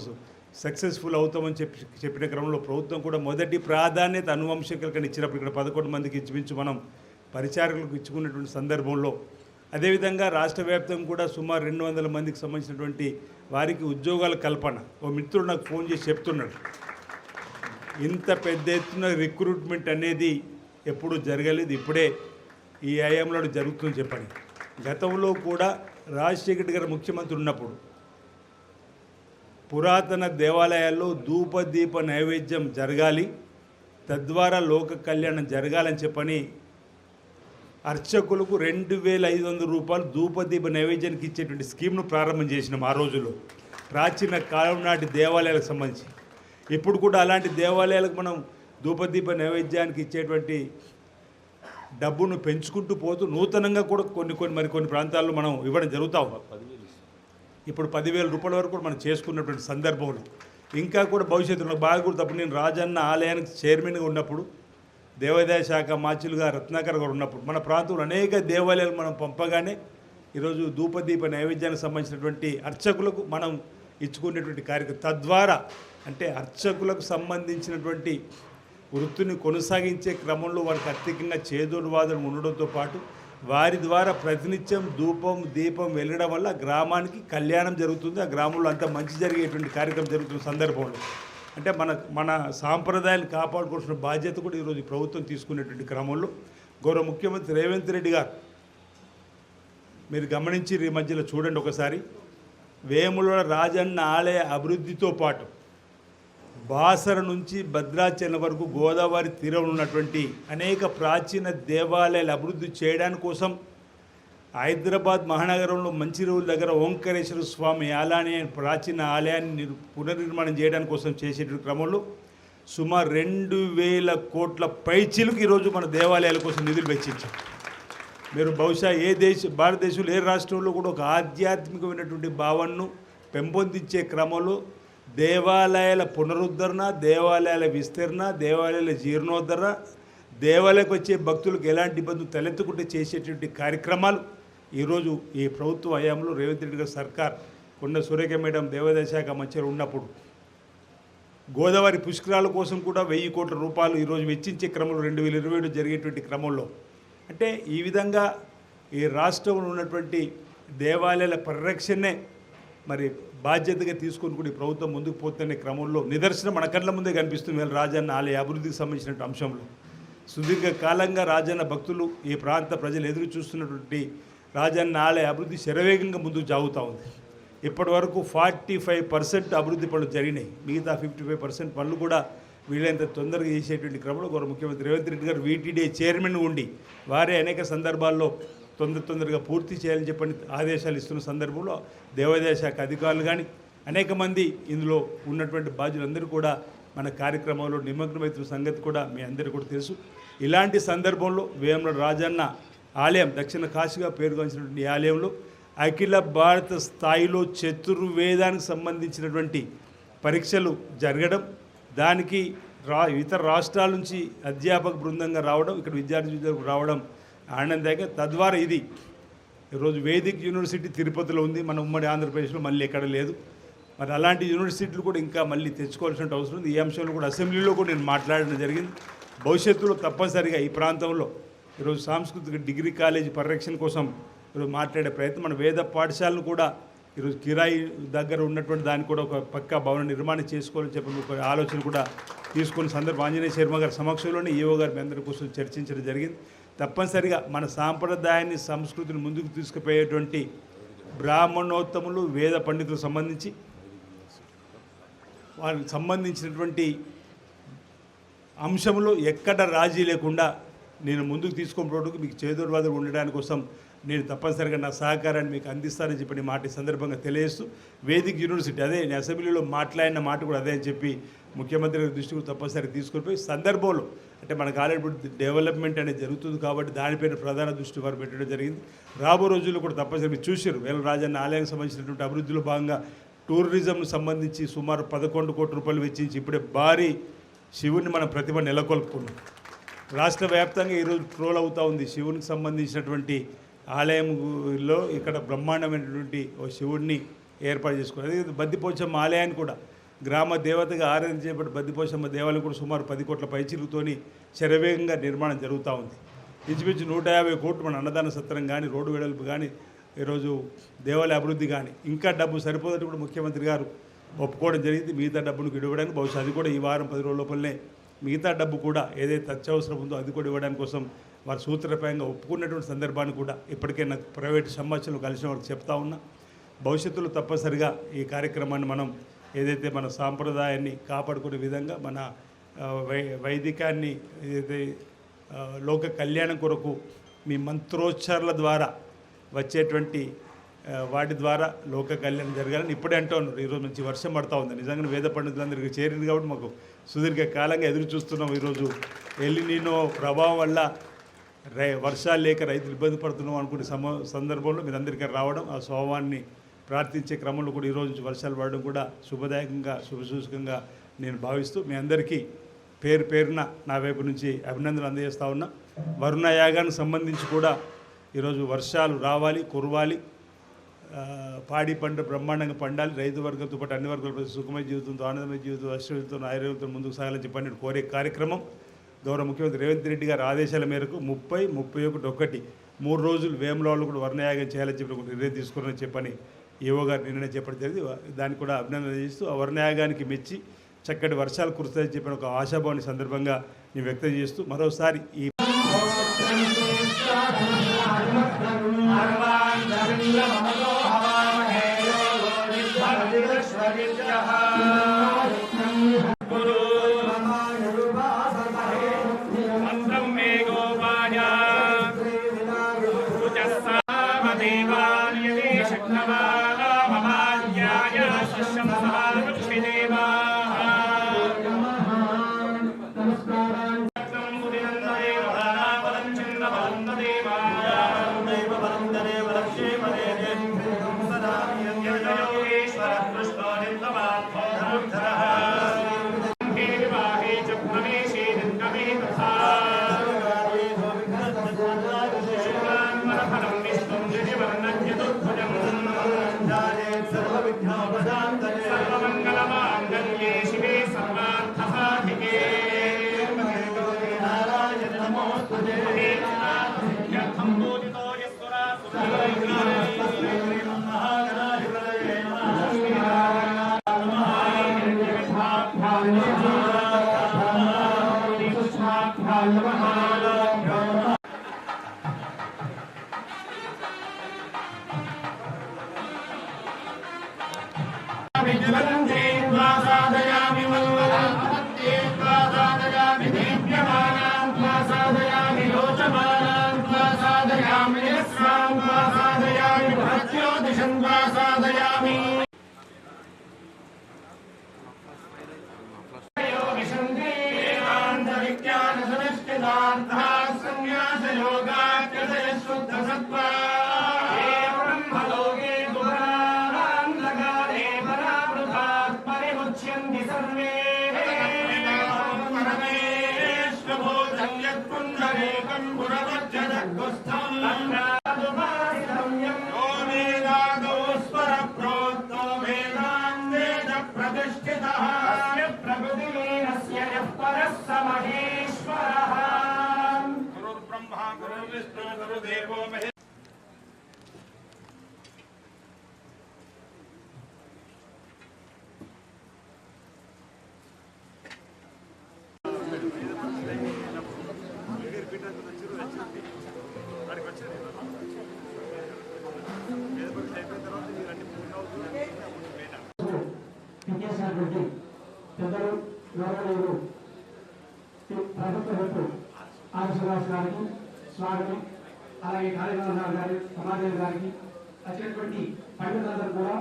సక్సెస్ఫుల్ అవుతామని చెప్పిన క్రమంలో ప్రభుత్వం కూడా మొదటి ప్రాధాన్యత అనువంశికులకు ఇచ్చినప్పుడు ఇక్కడ 11 మందికి ఇచ్చిమించు మనం పరిచారకులకు ఇచ్చుకున్నటువంటి సందర్భంలో, అదేవిధంగా రాష్ట్ర వ్యాప్తంగా కూడా సుమారు 200 మందికి సంబంధించినటువంటి వారికి ఉద్యోగాల కల్పన. ఓ మిత్రుడు నాకు ఫోన్ చేసి చెప్తున్నాడు, ఇంత పెద్ద ఎత్తున రిక్రూట్మెంట్ అనేది ఎప్పుడూ జరగలేదు, ఇప్పుడే ఈ హయాంలో జరుగుతుందని చెప్పండి. గతంలో కూడా రాజశేఖర్ గారు ముఖ్యమంత్రి ఉన్నప్పుడు పురాతన దేవాలయాల్లో ధూపదీప నైవేద్యం జరగాలి, తద్వారా లోక కళ్యాణం జరగాలని చెప్పని అర్చకులకు 2,500 రూపాయలు ధూపదీప నైవేద్యానికి ఇచ్చేటువంటి స్కీమ్ను ప్రారంభం చేసినాం ఆ రోజుల్లో, ప్రాచీన కాలం నాటి దేవాలయాలకు సంబంధించి. ఇప్పుడు కూడా అలాంటి దేవాలయాలకు మనం ధూపదీప నైవేద్యానికి ఇచ్చేటువంటి డబ్బును పెంచుకుంటూ పోతూ నూతనంగా కూడా కొన్ని ప్రాంతాల్లో మనం ఇవ్వడం జరుగుతాం. ఇప్పుడు 10,000 రూపాయల వరకు కూడా మనం చేసుకున్నటువంటి సందర్భంలో ఇంకా కూడా భవిష్యత్తులో బాగా గుర్తు. అప్పుడు నేను రాజన్న ఆలయానికి చైర్మన్గా ఉన్నప్పుడు దేవాదాయ శాఖ మాచులుగా రత్నాకర్ గారు ఉన్నప్పుడు మన ప్రాంతంలో అనేక దేవాలయాలు మనం పంపగానే ఈరోజు ధూపదీప నైవేద్యానికి సంబంధించినటువంటి అర్చకులకు మనం ఇచ్చుకునేటువంటి కార్యక్రమం తద్వారా అంటే అర్చకులకు సంబంధించినటువంటి వృత్తిని కొనసాగించే క్రమంలో వారికి అత్యధికంగా చేదోడువాదం ఉండడంతో పాటు వారి ద్వారా ప్రతినిత్యం ధూపం దీపం వెలగడం వల్ల గ్రామానికి కళ్యాణం జరుగుతుంది, ఆ గ్రామంలో అంతా మంచి జరిగేటువంటి కార్యక్రమం జరుగుతున్న సందర్భంలో అంటే మన సాంప్రదాయాలను కాపాడుకోవాల్సిన బాధ్యత కూడా ఈరోజు ప్రభుత్వం తీసుకునేటువంటి క్రమంలో గౌరవ ముఖ్యమంత్రి రేవంత్ రెడ్డి గారు మీరు గమనించి ఈ మధ్యలో చూడండి ఒకసారి వేములవాడ రాజన్న ఆలయ అభివృద్ధితో పాటు బాసర నుంచి భద్రాచలం వరకు గోదావరి తీరం ఉన్నటువంటి అనేక ప్రాచీన దేవాలయాలు అభివృద్ధి చేయడానికి కోసం హైదరాబాద్ మహానగరంలో మంచిర్యాల దగ్గర ఓంకారేశ్వర స్వామి ఆలయాన్ని ప్రాచీన ఆలయాన్ని పునర్నిర్మాణం చేయడానికి కోసం చేసేటువంటి క్రమంలో సుమారు 2,000 కోట్ల పైచీలకు ఈరోజు మన దేవాలయాల కోసం నిధులు వెచ్చించాం. మీరు బహుశా భారతదేశంలో ఏ రాష్ట్రంలో కూడా ఒక ఆధ్యాత్మికమైనటువంటి భావనను పెంపొందించే క్రమంలో దేవాలయాల పునరుద్ధరణ, దేవాలయాల విస్తరణ, దేవాలయాల జీర్ణోద్ధరణ, దేవాలయకు వచ్చే భక్తులకు ఎలాంటి ఇబ్బందులు తలెత్తుకుంటే చేసేటువంటి కార్యక్రమాలు ఈరోజు ఈ ప్రభుత్వ హయాంలో రేవంత్ రెడ్డి గారి సర్కార్ కొండ సురేఖ మేడం దేవాదాయ శాఖ మంచిగా ఉన్నప్పుడు గోదావరి పుష్కరాల కోసం కూడా 1,000 కోట్ల రూపాయలు ఈరోజు వెచ్చించే క్రమంలో 2027 జరిగేటువంటి క్రమంలో అంటే ఈ విధంగా ఈ రాష్ట్రంలో ఉన్నటువంటి దేవాలయాల పరిరక్షణనే మరి బాధ్యతగా తీసుకొని కూడా ఈ ప్రభుత్వం ముందుకు పోతున్న క్రమంలో నిదర్శనం మన కళ్ళ ముందే కనిపిస్తుంది. వీళ్ళ రాజన్న ఆలయ అభివృద్ధికి సంబంధించిన అంశంలో సుదీర్ఘకాలంగా రాజన్న భక్తులు ఈ ప్రాంత ప్రజలు ఎదురు చూస్తున్నటువంటి రాజన్న ఆలయ అభివృద్ధి శరవేగంగా ముందుకు సాగుతూ ఉంది. ఇప్పటి వరకు 45% అభివృద్ధి పనులు జరిగినాయి. మిగతా 55% పనులు కూడా వీళ్ళంత తొందరగా చేసేటువంటి క్రమంలో గౌరవ ముఖ్యమంత్రి రేవంత్ రెడ్డి గారు వీటీడీ చైర్మన్ ఉండి వారే అనేక సందర్భాల్లో తొందరగా పూర్తి చేయాలని చెప్పని ఆదేశాలు ఇస్తున్న సందర్భంలో దేవాదాయ శాఖ అధికారులు కానీ అనేక మంది ఇందులో ఉన్నటువంటి బాధ్యులందరూ కూడా మన కార్యక్రమంలో నిమగ్నమవుతున్న సంగతి కూడా మీ అందరికీ కూడా తెలుసు. ఇలాంటి సందర్భంలో వేములవాడ రాజన్న ఆలయం దక్షిణ కాశీగా పేరుగాంచినటువంటి ఈ ఆలయంలో అఖిల భారత స్థాయిలో చతుర్వేదానికి సంబంధించినటువంటి పరీక్షలు జరగడం, దానికి ఇతర రాష్ట్రాల నుంచి అధ్యాపక బృందంగా రావడం, ఇక్కడ విద్యార్థులకు రావడం ఆనందంగా తద్వారా ఇది ఈరోజు వేదిక్ యూనివర్సిటీ తిరుపతిలో ఉంది, మన ఉమ్మడి ఆంధ్రప్రదేశ్లో మళ్ళీ ఎక్కడ లేదు. మరి అలాంటి యూనివర్సిటీలు కూడా ఇంకా మళ్ళీ తెచ్చుకోవాల్సిన అవసరం ఉంది. ఈ అంశంలో కూడా అసెంబ్లీలో కూడా నేను మాట్లాడడం జరిగింది. భవిష్యత్తులో తప్పనిసరిగా ఈ ప్రాంతంలో ఈరోజు సాంస్కృతిక డిగ్రీ కాలేజీ పరిరక్షణ కోసం ఈరోజు మాట్లాడే ప్రయత్నం, మన వేద పాఠశాలను కూడా ఈరోజు కిరాయి దగ్గర ఉన్నటువంటి దాన్ని కూడా ఒక పక్కా భవన నిర్మాణం చేసుకోవాలని చెప్పి ఒక ఆలోచన కూడా తీసుకున్న సందర్భం ఆంజనేయ శర్మ గారి సమక్షంలోనే ఈఓ గారి మీ అందరి కోసం చర్చించడం జరిగింది. తప్పనిసరిగా మన సాంప్రదాయాన్ని సంస్కృతిని ముందుకు తీసుకుపోయేటువంటి బ్రాహ్మణోత్తములు వేద పండితులకు సంబంధించి వారికి సంబంధించినటువంటి అంశంలో ఎక్కడ రాజీ లేకుండా నేను ముందుకు తీసుకుని మీకు చేదోడువాదులు ఉండడానికి కోసం నేను తప్పనిసరిగా నా సహకారాన్ని మీకు అందిస్తానని చెప్పి మాట ఈ సందర్భంగా తెలియజేస్తూ వేదిక్ యూనివర్సిటీ అదే నేను అసెంబ్లీలో మాట్లాడిన మాట కూడా అదే అని చెప్పి ముఖ్యమంత్రి గారి దృష్టికి తప్పనిసరిగా తీసుకొని పోయి సందర్భంలో అంటే మనకు ఆల్రెడీ డెవలప్మెంట్ అనేది జరుగుతుంది కాబట్టి దానిపైన ప్రధాన దృష్టి వారు పెట్టడం జరిగింది. రాబో రోజుల్లో కూడా తప్పనిసరిగా మీరు చూశారు వేల రాజన్న ఆలయానికి సంబంధించినటువంటి అభివృద్ధిలో భాగంగా టూరిజంను సంబంధించి సుమారు 11 కోట్ల రూపాయలు వెచ్చించి ఇప్పుడే భారీ శివుని మన ప్రతిభ నెలకొల్పుకున్నాం. రాష్ట్ర వ్యాప్తంగా ఈరోజు ట్రోల్ అవుతూ ఉంది శివునికి సంబంధించినటువంటి ఆలయంలో ఇక్కడ బ్రహ్మాండమైనటువంటి ఓ శివుడిని ఏర్పాటు చేసుకున్నారు. అదే బద్దిపోచమ్మ ఆలయాన్ని కూడా గ్రామ దేవతగా ఆరాధించేపటి బద్దిపోచమ్మ దేవాలయం కూడా సుమారు 10 కోట్ల పైచిలుతోని శరవేగంగా నిర్మాణం జరుగుతూ ఉంది. ఇంచుమించు 150 కోట్లు మన అన్నదాన సత్రం కానీ రోడ్డు వెడల్పు కానీ ఈరోజు దేవాలయ అభివృద్ధి కానీ ఇంకా డబ్బు సరిపోదని కూడా ముఖ్యమంత్రి గారు ఒప్పుకోవడం జరిగింది. మిగతా డబ్బును ఇవ్వడానికి బహుశా అది కూడా ఈ వారం 10 రోజుల లోపలనే మిగతా డబ్బు కూడా ఏదైతే అత్యవసరం ఉందో అది కూడా ఇవ్వడానికి కోసం వారు సూత్రప్రాయంగా ఒప్పుకున్నటువంటి సందర్భాన్ని కూడా ఇప్పటికే నాకు ప్రైవేటు సంభాషణలు కలిసిన వాళ్ళకి చెప్తా ఉన్నా. భవిష్యత్తులో తప్పనిసరిగా ఈ కార్యక్రమాన్ని మనం ఏదైతే మన సాంప్రదాయాన్ని కాపాడుకునే విధంగా మన వైదికాన్ని ఏదైతే లోక కళ్యాణం కొరకు మీ మంత్రోచ్చారాల ద్వారా వచ్చేటువంటి వాటి ద్వారా లోక కళ్యాణం జరగాలని ఇప్పుడే అంటూ ఉన్నారు. ఈరోజు మంచి వర్షం పడతా ఉంది. నిజంగా వేద పండితులందరికీ చేరింది కాబట్టి మాకు సుదీర్ఘ కాలంగా ఎదురు చూస్తున్నాం. ఈరోజు ఎల్నినో ప్రభావం వల్ల వర్షాలు లేక రైతులు ఇబ్బంది పడుతున్నాం అనుకునే సందర్భంలో మీరందరికీ రావడం, ఆ స్వామిని ప్రార్థించే క్రమంలో కూడా ఈరోజు వర్షాలు పడడం కూడా శుభదాయకంగా శుభసూచకంగా నేను భావిస్తూ మీ అందరికీ పేరు పేరున నా వైపు నుంచి అభినందనలు అందజేస్తా ఉన్నా. వరుణ యాగానికి సంబంధించి కూడా ఈరోజు వర్షాలు రావాలి, కురవాలి, పాడి పంట బ్రహ్మాండంగా పండాలి, రైతు వర్గంతో పాటు అన్ని వర్గాల ప్రతి సుఖమయ జీవితంతో, ఆనందమయ జీవితంతో, అశ్వతో, ఆయుర్వేదంతో ముందుకు సాగాలని చెప్పండి కోరే కార్యక్రమం గౌరవ ముఖ్యమంత్రి రేవంత్ రెడ్డి గారి ఆదేశాల మేరకు 30, 31 3 రోజులు వేములవాడలో కూడా వర్ణయాగం చేయాలని చెప్పి ఒక నిర్ణయం తీసుకున్నారని చెప్పని ఈవో గారు నిర్ణయం చెప్పడం జరిగింది. దాన్ని కూడా అభినందన చేస్తూ ఆ వర్ణయాగానికి మెచ్చి చక్కటి వర్షాలు కురుస్తాయని చెప్పిన ఒక ఆశాభావాన్ని సందర్భంగా నేను వ్యక్తం చేస్తూ మరోసారి ఈ పెద్దలు గౌరవనీయులు ప్రభుత్వ హెల్ప్ ఆదిశ్రీనివాస్ గారికి స్వాగతం, అలాగే కార్యక్రమం గారి సమాజం గారికి వచ్చినటువంటి పండితులందరూ కూడా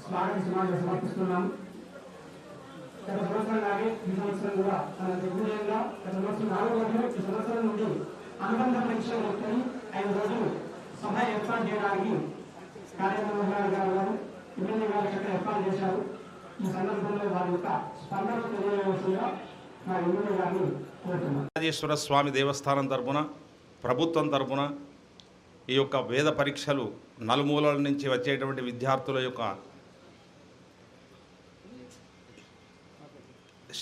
స్వాగత సమాజం సమర్పిస్తున్నాము. గత సంవత్సరం లాగే ఈ సంవత్సరం కూడా తన దిగ్విజయంగా గత సంవత్సరం 4 రోజులు ఈ సంవత్సరం నుండి అనుబంధ పరీక్షలు వస్తాయి. 5 రోజులు సభ ఏర్పాటు చేయడానికి కార్యక్రమం గారు ఎమ్మెల్యే గారు చక్కగా ఏర్పాటు చేశారు. ఈ సందర్భంలో వారి యొక్క స్పందన తెలియవలసిందిగా మా ఎమ్మెల్యే గారిని కోరుతున్నాను. రాజేశ్వర స్వామి దేవస్థానం తరపున, ప్రభుత్వం తరపున ఈ యొక్క వేద పరీక్షలు నలుమూలల నుంచి వచ్చేటువంటి విద్యార్థుల యొక్క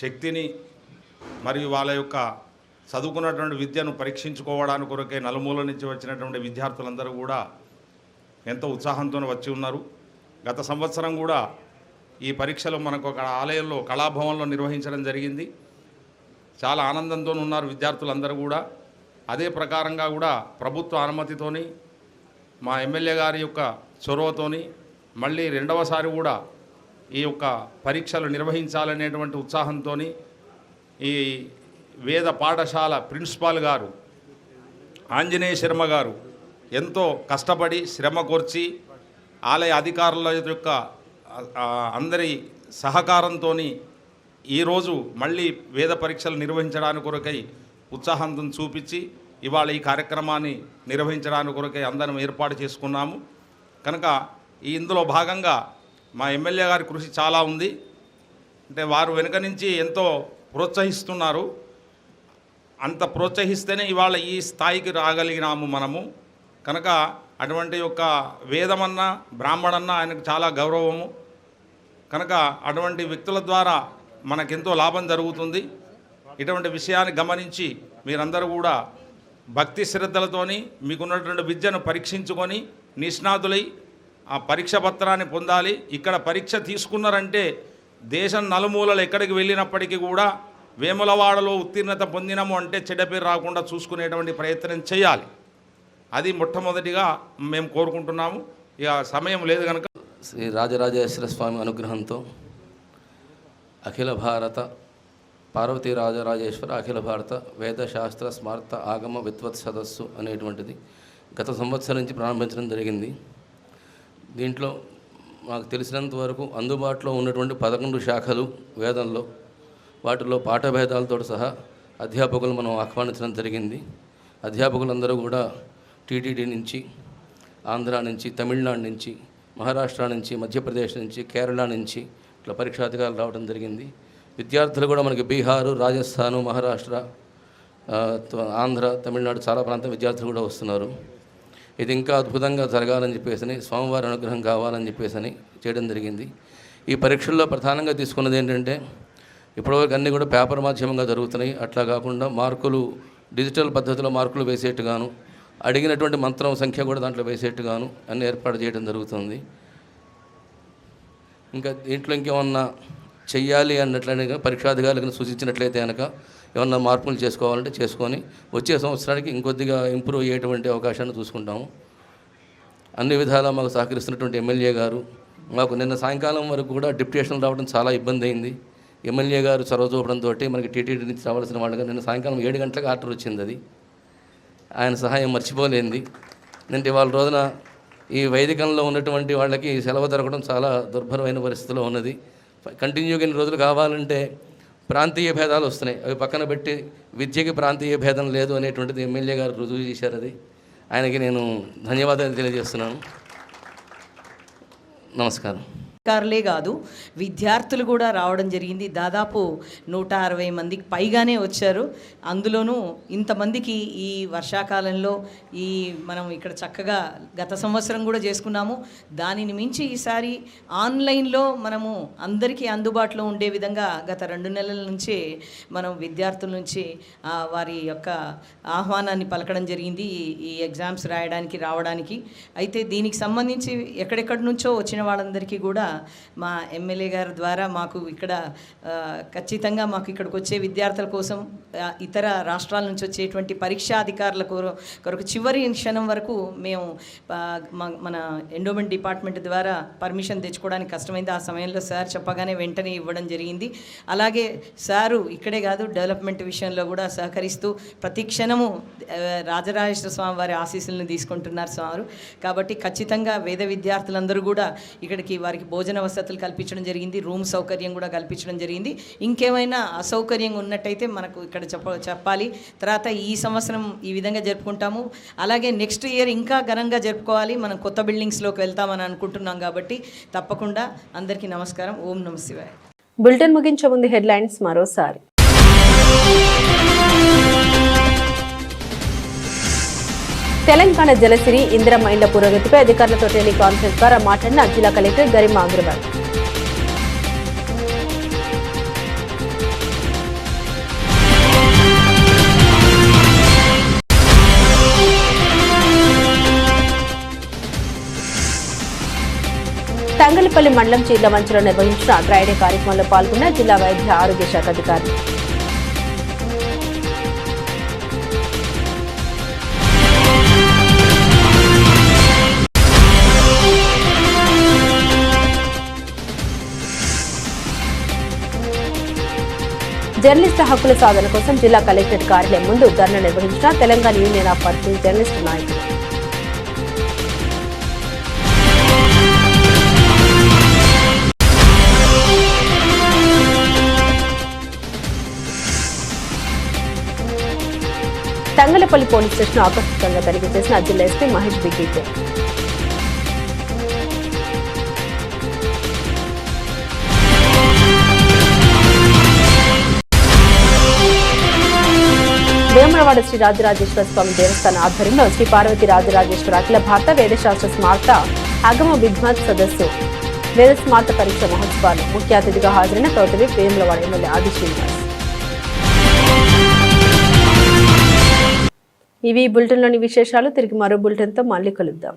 శక్తిని మరియు వాళ్ళ యొక్క చదువుకున్నటువంటి విద్యను పరీక్షించుకోవడానికి కొరకే నలుమూల నుంచి వచ్చినటువంటి విద్యార్థులందరూ కూడా ఎంతో ఉత్సాహంతో వచ్చి ఉన్నారు. గత సంవత్సరం కూడా ఈ పరీక్షలు మనకు ఒక ఆలయంలో కళాభవన్లో నిర్వహించడం జరిగింది. చాలా ఆనందంతో ఉన్నారు విద్యార్థులందరూ కూడా. అదే ప్రకారంగా కూడా ప్రభుత్వ అనుమతితోని మా ఎమ్మెల్యే గారి యొక్క చొరవతోని మళ్ళీ రెండవసారి కూడా ఈ యొక్క పరీక్షలు నిర్వహించాలనేటువంటి ఉత్సాహంతో ఈ వేద పాఠశాల ప్రిన్సిపాల్ గారు ఆంజనేయ శర్మ గారు ఎంతో కష్టపడి శ్రమ కోర్చి ఆలయ అధికారుల యొక్క అందరి సహకారంతో ఈరోజు మళ్ళీ వేద పరీక్షలు నిర్వహించడానికి కొరకై ఉత్సాహంతో చూపించి ఇవాళ ఈ కార్యక్రమాన్ని నిర్వహించడానికి కొరకై అందరం ఏర్పాటు చేసుకున్నాము. కనుక ఇందులో భాగంగా మా ఎమ్మెల్యే గారి కృషి చాలా ఉంది. అంటే వారు వెనుక నుంచి ఎంతో ప్రోత్సహిస్తున్నారు. అంత ప్రోత్సహిస్తేనే ఇవాళ ఈ స్థాయికి రాగలిగినాము మనము. కనుక అటువంటి యొక్క వేదమన్నా బ్రాహ్మణన్నా ఆయనకు చాలా గౌరవము. కనుక అటువంటి వ్యక్తుల ద్వారా మనకెంతో లాభం జరుగుతుంది. ఇటువంటి విషయాన్ని గమనించి మీరందరూ కూడా భక్తి శ్రద్ధలతోని మీకున్నటువంటి విద్యను పరీక్షించుకొని నిష్ణాతులై ఆ పరీక్ష పత్రాన్ని పొందాలి. ఇక్కడ పరీక్ష తీసుకున్నారంటే దేశం నలుమూలలు ఎక్కడికి వెళ్ళినప్పటికీ కూడా వేములవాడలో ఉత్తీర్ణత పొందినము అంటే చెడ్డ పేరు రాకుండా చూసుకునేటువంటి ప్రయత్నం చేయాలి. అది మొట్టమొదటిగా మేము కోరుకుంటున్నాము. ఇక సమయం లేదు కనుక శ్రీ రాజరాజేశ్వర స్వామి అనుగ్రహంతో అఖిల భారత పార్వతీ రాజరాజేశ్వర అఖిల భారత వేదశాస్త్ర స్మార్త ఆగమ విద్వత్ సదస్సు అనేటువంటిది గత సంవత్సరం నుంచి ప్రారంభించడం జరిగింది. దీంట్లో మాకు తెలిసినంత వరకు అందుబాటులో ఉన్నటువంటి 11 శాఖలు వేదంలో, వాటిలో పాఠభేదాలతో సహా అధ్యాపకులు మనం ఆహ్వానించడం జరిగింది. అధ్యాపకులందరూ కూడా టీటీడీ నుంచి, ఆంధ్ర నుంచి, తమిళనాడు నుంచి, మహారాష్ట్ర నుంచి, మధ్యప్రదేశ్ నుంచి, కేరళ నుంచి ఇట్లా పరీక్షాధికారులు రావడం జరిగింది. విద్యార్థులు కూడా మనకి బీహారు, రాజస్థాను, మహారాష్ట్ర, ఆంధ్ర, తమిళనాడు చాలా ప్రాంతం విద్యార్థులు కూడా వస్తున్నారు. ఇది ఇంకా అద్భుతంగా జరగాలని చెప్పేసి, స్వామివారి అనుగ్రహం కావాలని చెప్పేసి చేయడం జరిగింది. ఈ పరీక్షల్లో ప్రధానంగా తీసుకున్నది ఏంటంటే ఇప్పటివరకు అన్నీ కూడా పేపర్ మాధ్యమంగా జరుగుతున్నాయి. అట్లా కాకుండా మార్కులు డిజిటల్ పద్ధతిలో మార్కులు వేసేట్టుగాను, అడిగినటువంటి మంత్రం సంఖ్య కూడా దాంట్లో వేసేట్టుగాను అన్ని ఏర్పాటు చేయడం జరుగుతుంది. ఇంకా దీంట్లో ఇంకేమన్నా చెయ్యాలి అన్నట్లనే పరీక్షాధికారులకు సూచించినట్లయితే కనుక ఏమన్నా మార్పులు చేసుకోవాలంటే చేసుకొని వచ్చే సంవత్సరానికి ఇంకొద్దిగా ఇంప్రూవ్ అయ్యేటువంటి అవకాశాన్ని చూసుకుంటాము. అన్ని విధాలా మాకు సహకరిస్తున్నటువంటి ఎమ్మెల్యే గారు, మాకు నిన్న సాయంకాలం వరకు కూడా డిప్యుటేషన్ రావడం చాలా ఇబ్బంది అయింది. ఎమ్మెల్యే గారు చొరవ చూపడంతో మనకి టీటీడీ నుంచి రావాల్సిన వాళ్ళగా నిన్న సాయంకాలం 7 గంటలకు ఆర్డర్ వచ్చింది. అది ఆయన సహాయం మర్చిపోలేంది. అంటే వాళ్ళ రోజున ఈ వైదికంలో ఉన్నటువంటి వాళ్ళకి సెలవు దొరకడం చాలా దుర్భరమైన పరిస్థితిలో ఉన్నది. కంటిన్యూగా ఇన్ని రోజులు కావాలంటే ప్రాంతీయ భేదాలు వస్తున్నాయి. అవి పక్కన పెట్టి విద్యకి ప్రాంతీయ భేదం లేదు అనేటువంటిది ఎమ్మెల్యే గారు రుజువు చేశారు. అది ఆయనకి నేను ధన్యవాదాలు తెలియజేస్తున్నాను. నమస్కారం. అధికారులే కాదు, విద్యార్థులు కూడా రావడం జరిగింది. దాదాపు 160 మందికి పైగానే వచ్చారు. అందులోనూ ఇంతమందికి ఈ వర్షాకాలంలో మనం ఇక్కడ చక్కగా గత సంవత్సరం కూడా చేసుకున్నాము. దానిని మించి ఈసారి ఆన్లైన్లో మనము అందరికీ అందుబాటులో ఉండే విధంగా గత 2 నెలల నుంచే మనం విద్యార్థుల నుంచి వారి యొక్క ఆహ్వానాన్ని పలకడం జరిగింది ఈ ఎగ్జామ్స్ రావడానికి. అయితే దీనికి సంబంధించి ఎక్కడెక్కడి నుంచో వచ్చిన వాళ్ళందరికీ కూడా మా ఎమ్మెల్యే గారి ద్వారా మాకు ఇక్కడ ఖచ్చితంగా మాకు ఇక్కడికి వచ్చే విద్యార్థుల కోసం ఇతర రాష్ట్రాల నుంచి వచ్చేటువంటి పరీక్షాధికారుల కొరకు చివరి క్షణం వరకు మేము మన ఎండోమెంట్ డిపార్ట్మెంట్ ద్వారా పర్మిషన్ తెచ్చుకోవడానికి కష్టమైంది. ఆ సమయంలో సార్ చెప్పగానే వెంటనే ఇవ్వడం జరిగింది. అలాగే సారు ఇక్కడే కాదు, డెవలప్మెంట్ విషయంలో కూడా సహకరిస్తూ ప్రతి క్షణము రాజరాజేశ్వర స్వామి వారి ఆశీస్సులను తీసుకుంటున్నారు సారు. కాబట్టి ఖచ్చితంగా వేద విద్యార్థులందరూ కూడా ఇక్కడికి వారికి భోజన వసతులు కల్పించడం జరిగింది, రూమ్ సౌకర్యం కూడా కల్పించడం జరిగింది. ఇంకేమైనా అసౌకర్యం ఉన్నట్టయితే మనకు ఇక్కడ చెప్పాలి. తర్వాత ఈ సంవత్సరం ఈ విధంగా జరుపుకుంటాము, అలాగే నెక్స్ట్ ఇయర్ ఇంకా ఘనంగా జరుపుకోవాలి. మనం కొత్త బిల్డింగ్స్లోకి వెళ్తామని అనుకుంటున్నాం. కాబట్టి తప్పకుండా అందరికీ నమస్కారం. ఓం నమః శివాయ. బులెటిన్ ముగించే ముందు హెడ్లైన్స్ మరోసారి. తెలంగాణ జలసిరి ఇందిరమ్మ ఇండ్ల పురోగతిపై అధికారులతో టెలికాన్ఫరెన్స్ ద్వారా మాట్లాడిన జిల్లా కలెక్టర్ గరిమా అగ్రవాల్. తంగలపల్లి మండలం చీర్లవంచలో నిర్వహించిన డ్రైడే కార్యక్రమంలో పాల్గొన్న జిల్లా వైద్య ఆరోగ్య శాఖ అధికారులు. జర్నలిస్టుల హక్కుల సాధన కోసం జిల్లా కలెక్టరేట్ కార్యాలయం ముందు ధర్నా నిర్వహించిన Telangana union of working journalist నాయకులు. తంగలపల్లి పోలీస్ స్టేషన్ ఆకస్మికంగా తనిఖీ చేసిన జిల్లా ఎస్పీ మహేష్ బిగ్గితే. వేములవాడ శ్రీ రాజరాజేశ్వర స్వామి దేవస్థానం ఆధ్వర్యంలో శ్రీ పార్వతి రాజరాజేశ్వర అఖిల భారత వేదశాస్త్ర స్మార్త ఆగమ విద్వాన్ సదస్సు వేద స్మార్త పరీక్ష మహోత్సవాలు ముఖ్య అతిథిగా హాజరైన తోటవి వేములవాడ ఎమ్మెల్యే ఆది శ్రీనివాస్. ఇవి బులెటిన్లోని విశేషాలు. తిరిగి మరో బులెటిన్తో మళ్ళీ కలుద్దాం.